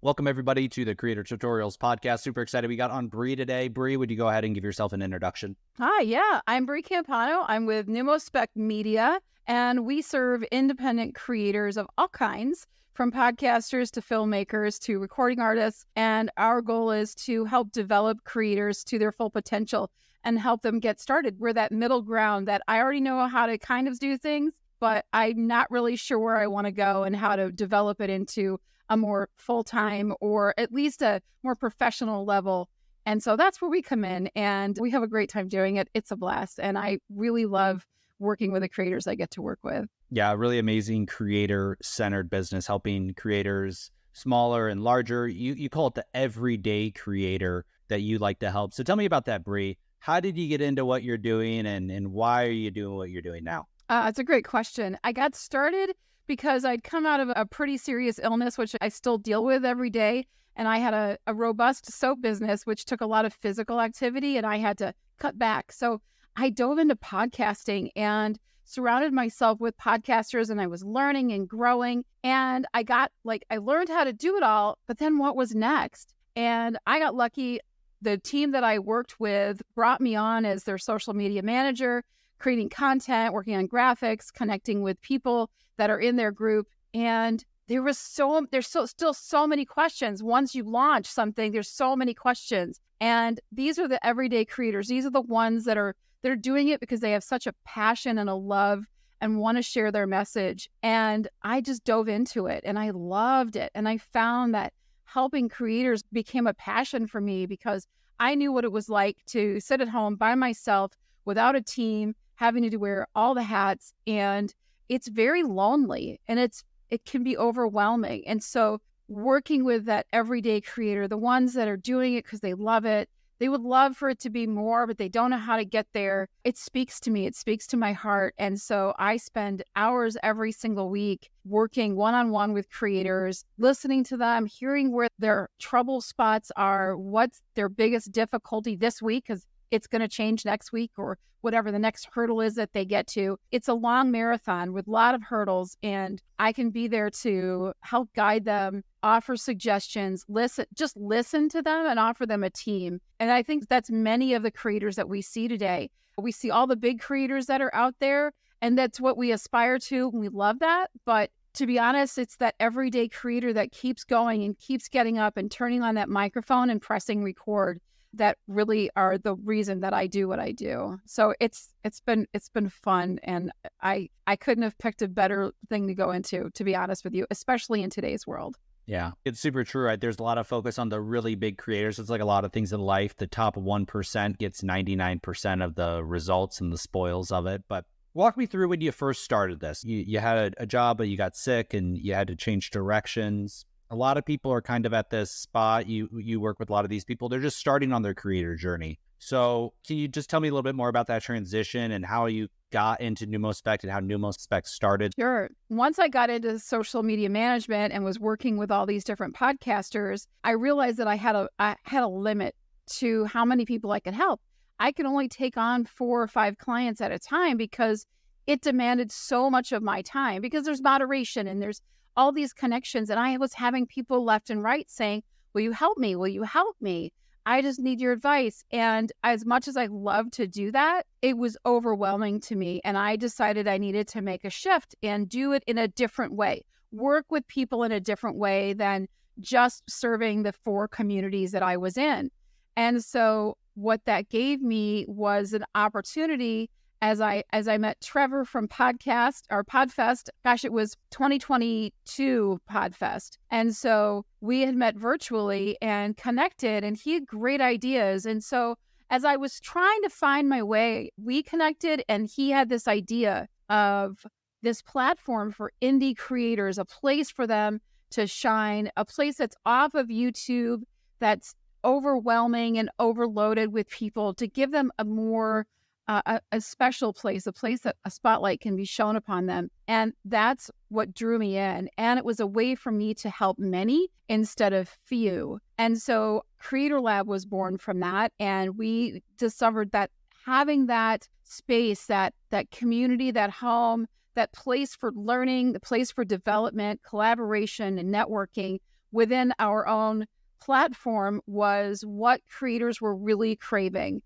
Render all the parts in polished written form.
Welcome, everybody, to the Creator Tutorials podcast. Super excited. We got on Bri today. Bri, would you go ahead and give yourself an introduction? Hi, yeah, I'm Bri Campano. I'm with NumoSpect Media, and we serve independent creators of all kinds, from podcasters to filmmakers to recording artists. And our goal is to help develop creators to their full potential and help them get started. We're that middle ground that I already know how to kind of do things, but I'm not really sure where I want to go and how to develop it into a more full-time or at least a more professional level. And so that's where we come in, and we have a great time doing it. It's a blast. And I really love working with the creators I get to work with. Yeah, really amazing creator-centered business, helping creators smaller and larger. You call it the everyday creator that you like to help. So tell me about that, Bri. How did you get into what you're doing, and why are you doing what you're doing now? It's a great question. I got started because I'd come out of a pretty serious illness, which I still deal with every day. And I had a robust soap business, which took a lot of physical activity, and I had to cut back. So I dove into podcasting and surrounded myself with podcasters, and I was learning and growing. And I learned how to do it all, but then what was next? And I got lucky. The team that I worked with brought me on as their social media manager, creating content, working on graphics, connecting with people that are in their group. And there's still so many questions. Once you launch something, there's so many questions. And these are the everyday creators. These are the ones that are doing it because they have such a passion and a love and want to share their message. And I just dove into it and I loved it. And I found that helping creators became a passion for me because I knew what it was like to sit at home by myself without a team, having to wear all the hats. And it's very lonely and it can be overwhelming. And so working with that everyday creator, the ones that are doing it because they love it, they would love for it to be more, but they don't know how to get there. It speaks to me. It speaks to my heart. And so I spend hours every single week working one-on-one with creators, listening to them, hearing where their trouble spots are, what's their biggest difficulty this week, because it's going to change next week, or whatever the next hurdle is that they get to. It's a long marathon with a lot of hurdles, and I can be there to help guide them, offer suggestions, just listen to them and offer them a team. And I think that's many of the creators that we see today. We see all the big creators that are out there, and that's what we aspire to. And we love that. But to be honest, it's that everyday creator that keeps going and keeps getting up and turning on that microphone and pressing record that really are the reason that I do what I do. So it's been fun, and I couldn't have picked a better thing to go into, to be honest with you, especially in today's world. Yeah, it's super true, right? There's a lot of focus on the really big creators. It's like a lot of things in life. The top 1% gets 99% of the results and the spoils of it. But walk me through when you first started this. You had a job, but you got sick and you had to change directions. A lot of people are kind of at this spot. You work with a lot of these people. They're just starting on their creator journey. So can you just tell me a little bit more about that transition and how you got into NumoSpect and how NumoSpect started? Sure. Once I got into social media management and was working with all these different podcasters, I realized that I had a limit to how many people I could help. I could only take on 4 or 5 clients at a time because it demanded so much of my time, because there's moderation and there's all these connections. And I was having people left and right saying, will you help me? Will you help me? I just need your advice. And as much as I love to do that, it was overwhelming to me. And I decided I needed to make a shift and do it in a different way, work with people in a different way than just serving the 4 communities that I was in. And so what that gave me was an opportunity as I met Trevor from Podfest. Gosh, it was 2022 Podfest. And so we had met virtually and connected, and he had great ideas. And so as I was trying to find my way, we connected, and he had this idea of this platform for indie creators, a place for them to shine, a place that's off of YouTube, that's overwhelming and overloaded with people, to give them a more a special place, a place that a spotlight can be shown upon them. And that's what drew me in. And it was a way for me to help many instead of few. And so Creator Lab was born from that. And we discovered that having that space, that community, that home, that place for learning, the place for development, collaboration, and networking within our own platform was what creators were really craving.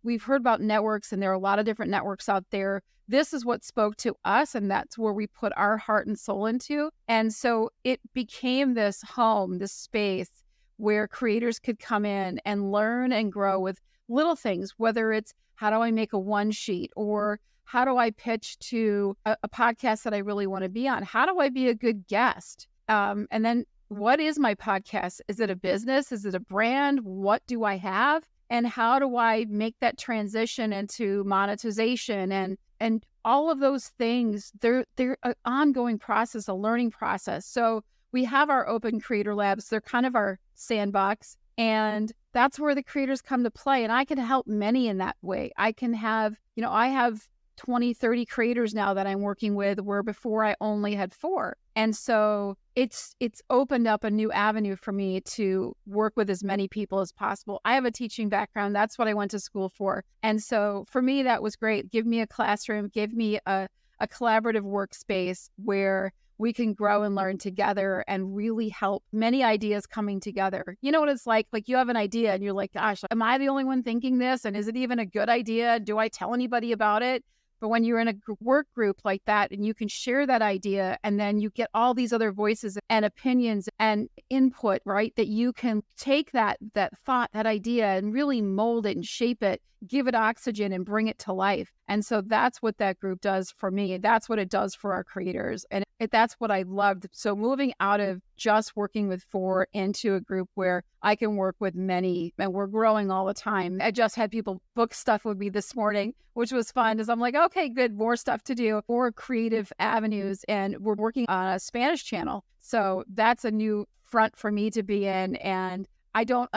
We've heard about networks, and there are a lot of different networks out there. This is what spoke to us, and that's where we put our heart and soul into. And so it became this home, this space where creators could come in and learn and grow with little things, whether it's how do I make a one sheet, or how do I pitch to a podcast that I really want to be on? How do I be a good guest? And then what is my podcast? Is it a business? Is it a brand? What do I have? And how do I make that transition into monetization and all of those things? They're an ongoing process, a learning process. So we have our open creator labs. They're kind of our sandbox. And that's where the creators come to play. And I can help many in that way. I can have, I have 20, 30 creators now that I'm working with, where before I only had 4. And so it's opened up a new avenue for me to work with as many people as possible. I have a teaching background. That's what I went to school for. And so for me, that was great. Give me a classroom, give me a collaborative workspace where we can grow and learn together and really help many ideas coming together. You know what it's like you have an idea and you're like, gosh, am I the only one thinking this? And is it even a good idea? Do I tell anybody about it? But when you're in a work group like that and you can share that idea, and then you get all these other voices and opinions and input, right? That you can take that thought, that idea, and really mold it and shape it, give it oxygen and bring it to life. And so that's what that group does for me. That's what it does for our creators. And that's what I loved. So moving out of just working with 4 into a group where I can work with many, and we're growing all the time. I just had people book stuff with me this morning, which was fun, as I'm like, okay, good, more stuff to do, more creative avenues. And we're working on a Spanish channel. So that's a new front for me to be in. And I don't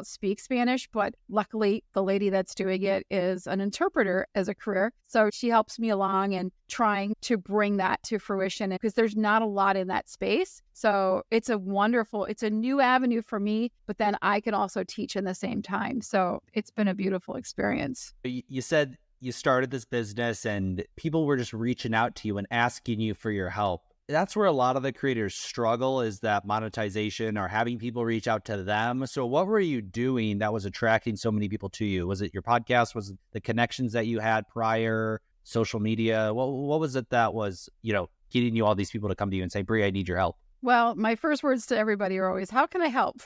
speak Spanish, but luckily the lady that's doing it is an interpreter as a career. So she helps me along and trying to bring that to fruition, because there's not a lot in that space. So it's a new avenue for me, but then I can also teach in the same time. So it's been a beautiful experience. You said you started this business and people were just reaching out to you and asking you for your help. That's where a lot of the creators struggle, is that monetization or having people reach out to them. So what were you doing that was attracting so many people to you? Was it your podcast? Was it the connections that you had prior, social media? What was it that was, getting you all these people to come to you and say, Bri, I need your help? Well, my first words to everybody are always, how can I help?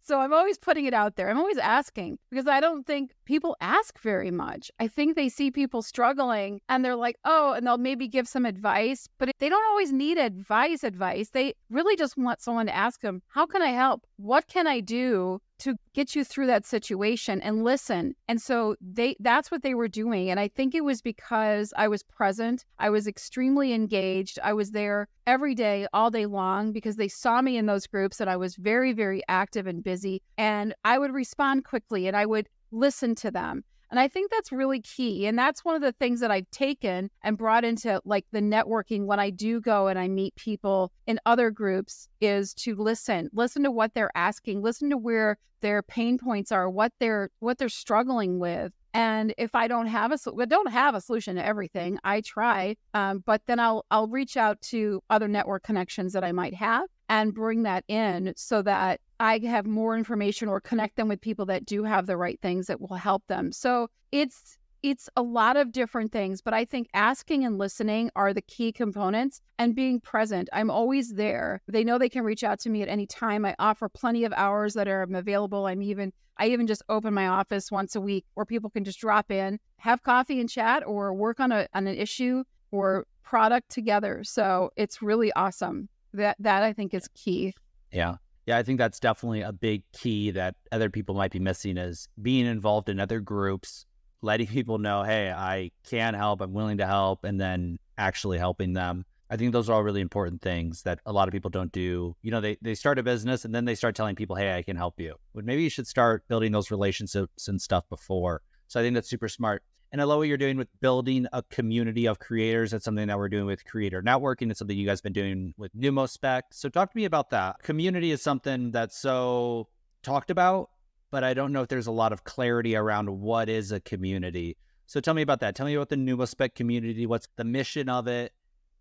So I'm always putting it out there. I'm always asking, because I don't think people ask very much. I think they see people struggling and they're like, oh, and they'll maybe give some advice, but they don't always need advice. They really just want someone to ask them, how can I help? What can I do to get you through that situation, and listen? And so that's what they were doing. And I think it was because I was present. I was extremely engaged. I was there every day, all day long, because they saw me in those groups and I was very, very active and busy. And I would respond quickly and I would listen to them. And I think that's really key. And that's one of the things that I've taken and brought into the networking when I do go and I meet people in other groups, is to listen to what they're asking, listen to where their pain points are, what they're struggling with. And if I don't have a solution to everything, I try, but then I'll reach out to other network connections that I might have and bring that in so that I have more information or connect them with people that do have the right things that will help them. So it's a lot of different things, but I think asking and listening are the key components, and being present. I'm always there. They know they can reach out to me at any time. I offer plenty of hours that are available. I even just open my office once a week where people can just drop in, have coffee and chat, or work on an issue or product together. So it's really awesome. That I think is key. Yeah. Yeah, I think that's definitely a big key that other people might be missing, is being involved in other groups, letting people know, hey, I can help, I'm willing to help, and then actually helping them. I think those are all really important things that a lot of people don't do. They start a business and then they start telling people, hey, I can help you. But maybe you should start building those relationships and stuff before. So I think that's super smart. And I love what you're doing with building a community of creators. That's something that we're doing with Creator Networking. It's something you guys have been doing with NumoSpect. So talk to me about that. Community is something that's so talked about, but I don't know if there's a lot of clarity around what is a community. So tell me about that. Tell me about the NumoSpect community. What's the mission of it?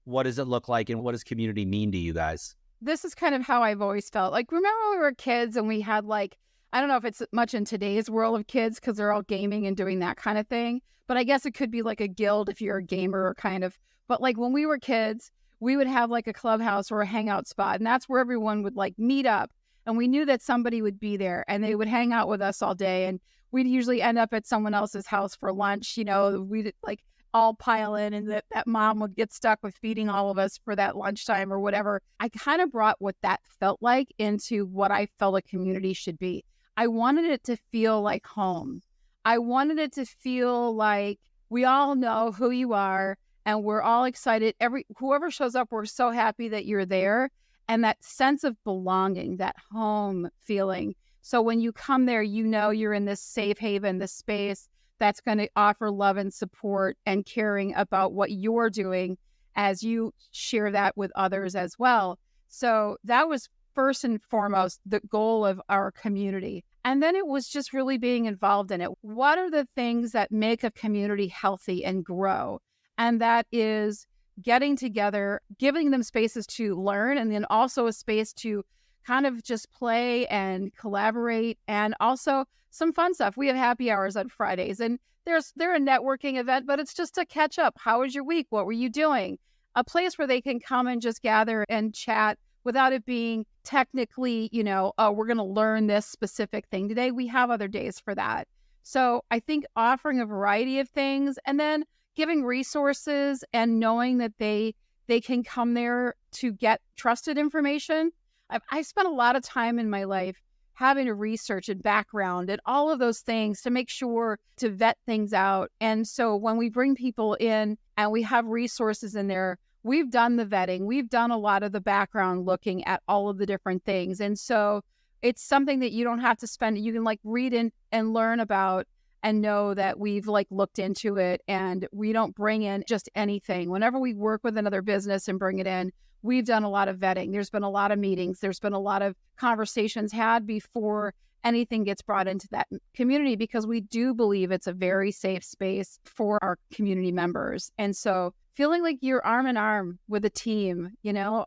What does it look like? And what does community mean to you guys? this is kind of how I've always felt. Like, remember when we were kids and we had like, I don't know if it's much in today's world of kids because they're all gaming and doing that kind of thing. But I guess it could be like a guild if you're a gamer kind of. But like when we were kids, we would have like a clubhouse or a hangout spot. And that's where everyone would like meet up. And we knew that somebody would be there and they would hang out with us all day. And we'd usually end up at someone else's house for lunch. You know, we'd like all pile in and that mom would get stuck with feeding all of us for that lunchtime or whatever. I kind of brought what that felt like into what I felt a community should be. I wanted it to feel like home. I wanted it to feel like we all know who you are and we're all excited. Whoever shows up, we're so happy that you're there. And that sense of belonging, that home feeling. So when you come there, you know you're in this safe haven, this space that's going to offer love and support and caring about what you're doing as you share that with others as well. So that was first and foremost the goal of our community. And then it was just really being involved in it. What are the things that make a community healthy and grow? And that is getting together, giving them spaces to learn, and then also a space to kind of just play and collaborate, and also some fun stuff. We have happy hours on Fridays, and they're a networking event, but it's just to catch up. How was your week? What were you doing? A place where they can come and just gather and chat without it being technically, oh, we're going to learn this specific thing today. We have other days for that. So I think offering a variety of things and then giving resources and knowing that they can come there to get trusted information. I spent a lot of time in my life having to research and background and all of those things to make sure to vet things out. And so when we bring people in and we have resources in there, we've done the vetting. We've done a lot of the background looking at all of the different things. And so it's something that you don't have to spend. You can like read in and learn about and know that we've like looked into it and we don't bring in just anything. Whenever we work with another business and bring it in, we've done a lot of vetting. There's been a lot of meetings. There's been a lot of conversations had before anything gets brought into that community, because we do believe it's a very safe space for our community members. And so feeling like you're arm in arm with a team,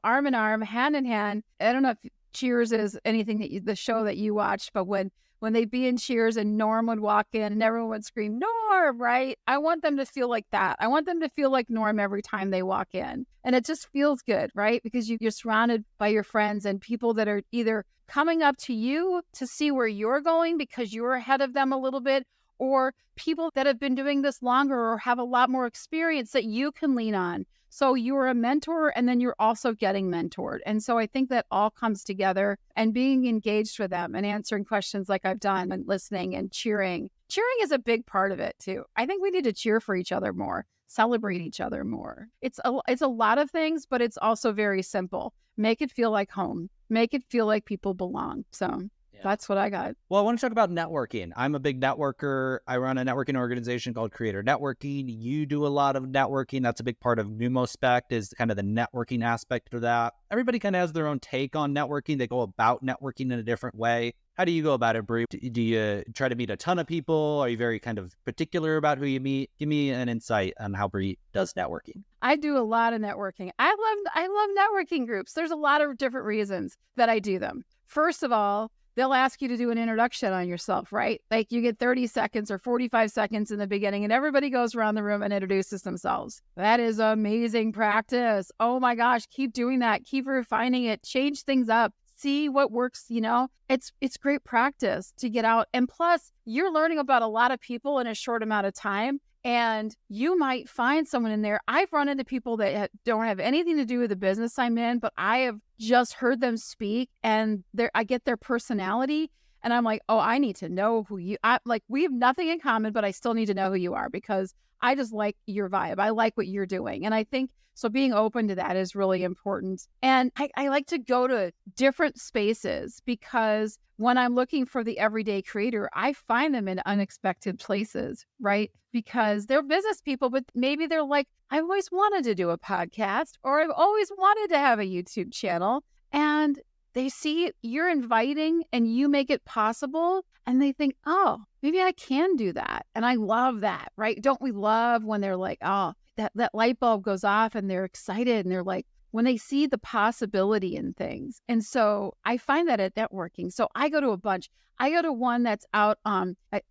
arm in arm, hand in hand. I don't know if Cheers is anything that the show that you watch, but when they'd be in Cheers and Norm would walk in and everyone would scream, Norm, right? I want them to feel like that. I want them to feel like Norm every time they walk in. And it just feels good, right? Because you're surrounded by your friends and people that are either coming up to you to see where you're going because you're ahead of them a little bit, or people that have been doing this longer or have a lot more experience that you can lean on. So you're a mentor and then you're also getting mentored. And so I think that all comes together, and being engaged with them and answering questions like I've done and listening and cheering. Cheering is a big part of it too. I think we need to cheer for each other more, celebrate each other more. It's a lot of things, but it's also very simple. Make it feel like home. Make it feel like people belong. So that's what I got. Well, I want to talk about networking. I'm a big networker. I run a networking organization called Creator Networking. You do a lot of networking. That's a big part of NumoSpect, is kind of the networking aspect of that. Everybody kind of has their own take on networking. They go about networking in a different way. How do you go about it, Bri? Do you try to meet a ton of people? Are you very kind of particular about who you meet? Give me an insight on how Bri does networking. I do a lot of networking. I love networking groups. There's a lot of different reasons that I do them. First of all, they'll ask you to do an introduction on yourself, right? Like you get 30 seconds or 45 seconds in the beginning and everybody goes around the room and introduces themselves. That is amazing practice. Oh my gosh, keep doing that. Keep refining it. Change things up. See what works, It's great practice to get out. And plus, you're learning about a lot of people in a short amount of time. And you might find someone in there. I've run into people that don't have anything to do with the business I'm in, but I have just heard them speak and I get their personality and I'm like, oh, I need to know who you are. Like, we have nothing in common, but I still need to know who you are because I just like your vibe. I like what you're doing. And I think so being open to that is really important. And I like to go to different spaces because when I'm looking for the everyday creator, I find them in unexpected places, right? Because they're business people, but maybe they're like, I've always wanted to do a podcast or I've always wanted to have a YouTube channel. And they see you're inviting and you make it possible. And they think, oh, maybe I can do that. And I love that, right? Don't we love when they're like, oh, that light bulb goes off and they're excited and they're like, when they see the possibility in things. And so I find that at networking. So I go to a bunch. I go to one that's out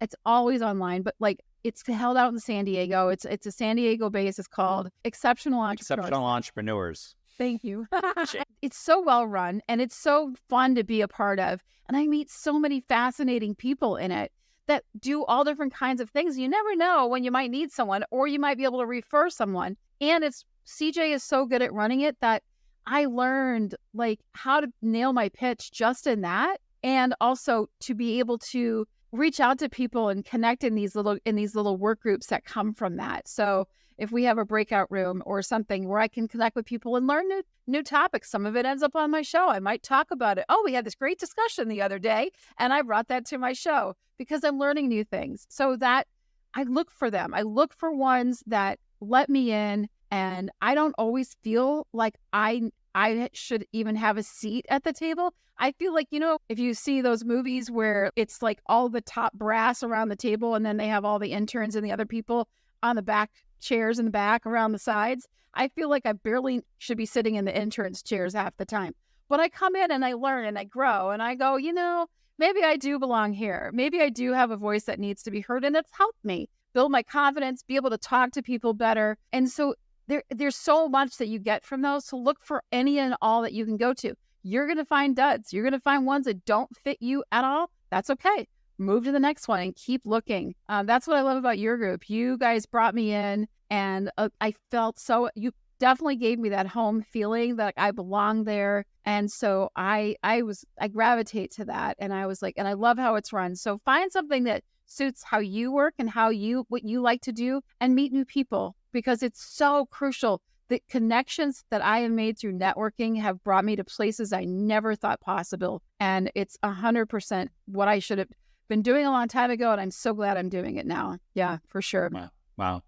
it's always online, but like it's held out in San Diego. It's a San Diego base. It's called Exceptional Entrepreneurs. Exceptional Entrepreneurs. Thank you. It's so well run and it's so fun to be a part of. And I meet so many fascinating people in it that do all different kinds of things. You never know when you might need someone or you might be able to refer someone. And CJ is so good at running it that I learned like how to nail my pitch just in that. And also to be able to reach out to people and connect in these little work groups that come from that. So if we have a breakout room or something where I can connect with people and learn new topics, some of it ends up on my show. I might talk about it. Oh, we had this great discussion the other day and I brought that to my show because I'm learning new things. So that I look for them. I look for ones that let me in, and I don't always feel like I should even have a seat at the table. I feel like, if you see those movies where it's like all the top brass around the table and then they have all the interns and the other people on the back chairs in the back around the sides, I feel like I barely should be sitting in the interns' chairs half the time. But I come in and I learn and I grow and I go, maybe I do belong here. Maybe I do have a voice that needs to be heard, and it's helped me build my confidence, be able to talk to people better. And so there's so much that you get from those. So look for any and all that you can go to. You're going to find duds. You're going to find ones that don't fit you at all. That's okay. Move to the next one and keep looking. That's what I love about your group. You guys brought me in and I felt you definitely gave me that home feeling that I belong there. And so I gravitate to that. And I was like, and I love how it's run. So find something that suits how you work and what you like to do, and meet new people, because it's so crucial. The connections that I have made through networking have brought me to places I never thought possible. And it's 100% what I should have been doing a long time ago. And I'm so glad I'm doing it now. Yeah, for sure. Wow.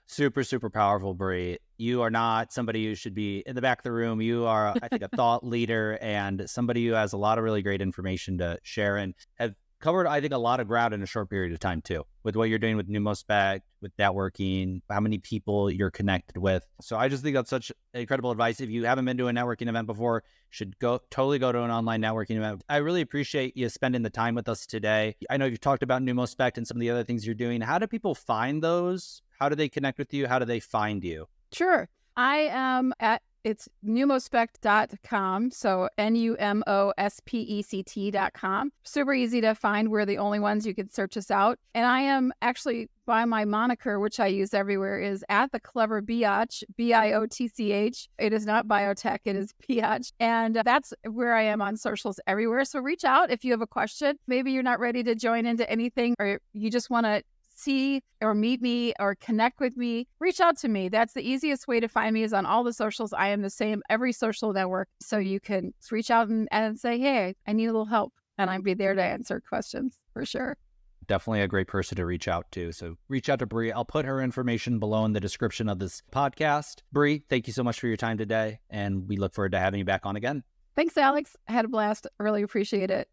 Super, super powerful, Bri. You are not somebody who should be in the back of the room. You are, I think, a thought leader and somebody who has a lot of really great information to share, and have covered, I think, a lot of ground in a short period of time too, with what you're doing with NumoSpect, with networking, how many people you're connected with. So I just think that's such incredible advice. If you haven't been to a networking event before, should totally go to an online networking event. I really appreciate you spending the time with us today. I know you've talked about NumoSpect and some of the other things you're doing. How do people find those? How do they connect with you? How do they find you? Sure. I am it's NumoSpect.com. So NumoSpect.com. Super easy to find. We're the only ones you can search us out. And I am actually, by my moniker, which I use everywhere, is at the Clever Biatch, Biotch. It is not biotech, it is Biatch. And that's where I am on socials everywhere. So reach out if you have a question. Maybe you're not ready to join into anything, or you just want to see or meet me or connect with me, reach out to me. That's the easiest way to find me, is on all the socials. I am the same, every social network. So you can reach out and say, hey, I need a little help. And I'd be there to answer questions for sure. Definitely a great person to reach out to. So reach out to Bri. I'll put her information below in the description of this podcast. Bri, thank you so much for your time today. And we look forward to having you back on again. Thanks, Alex. I had a blast. I really appreciate it.